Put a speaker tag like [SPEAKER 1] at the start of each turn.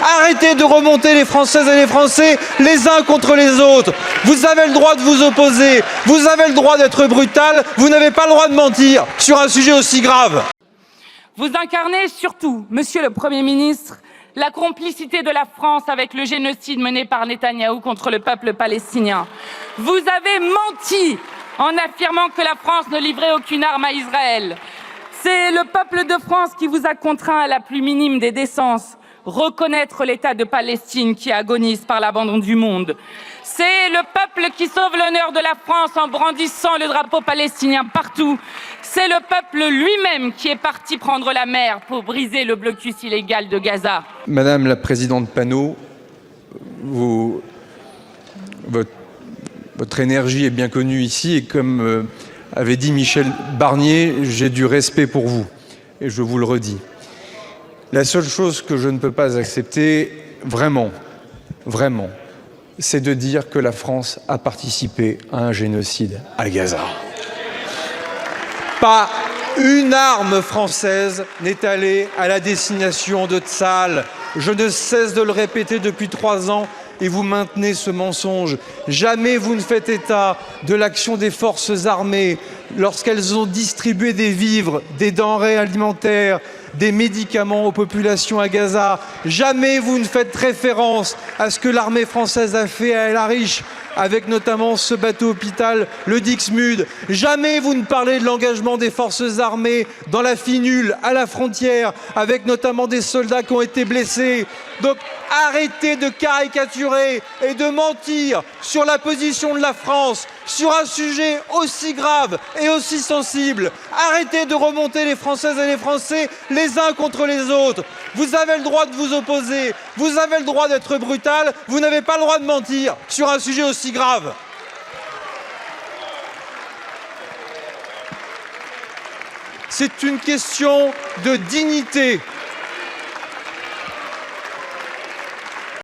[SPEAKER 1] Arrêtez de remonter les Françaises et les Français les uns contre les autres. Vous avez le droit de vous opposer, vous avez le droit d'être brutal, vous n'avez pas le droit de mentir sur un sujet aussi grave.
[SPEAKER 2] Vous incarnez surtout, Monsieur le Premier ministre, la complicité de la France avec le génocide mené par Netanyahou contre le peuple palestinien. Vous avez menti en affirmant que la France ne livrait aucune arme à Israël. C'est le peuple de France qui vous a contraint à la plus minime des décences. Reconnaître l'État de Palestine qui agonise par l'abandon du monde. C'est le peuple qui sauve l'honneur de la France en brandissant le drapeau palestinien partout. C'est le peuple lui-même qui est parti prendre la mer pour briser le blocus illégal de Gaza.
[SPEAKER 1] Madame la présidente Panot, votre énergie est bien connue ici et comme avait dit Michel Barnier, j'ai du respect pour vous et je vous le redis. La seule chose que je ne peux pas accepter, vraiment, c'est de dire que la France a participé à un génocide à Gaza. Pas une arme française n'est allée à la destination de Tsahal. Je ne cesse de le répéter depuis 3 ans et vous maintenez ce mensonge. Jamais vous ne faites état de l'action des forces armées lorsqu'elles ont distribué des vivres, des denrées alimentaires, des médicaments aux populations à Gaza. Jamais vous ne faites référence à ce que l'armée française a fait à El Arish, avec notamment ce bateau hôpital, le Dixmude. Jamais vous ne parlez de l'engagement des forces armées dans la Finule, à la frontière, avec notamment des soldats qui ont été blessés. Donc arrêtez de caricaturer et de mentir sur la position de la France, sur un sujet aussi grave et aussi sensible. Arrêtez de remonter les Françaises et les Français les uns contre les autres. Vous avez le droit de vous opposer, vous avez le droit d'être brutal, vous n'avez pas le droit de mentir sur un sujet aussi grave. C'est une question de dignité.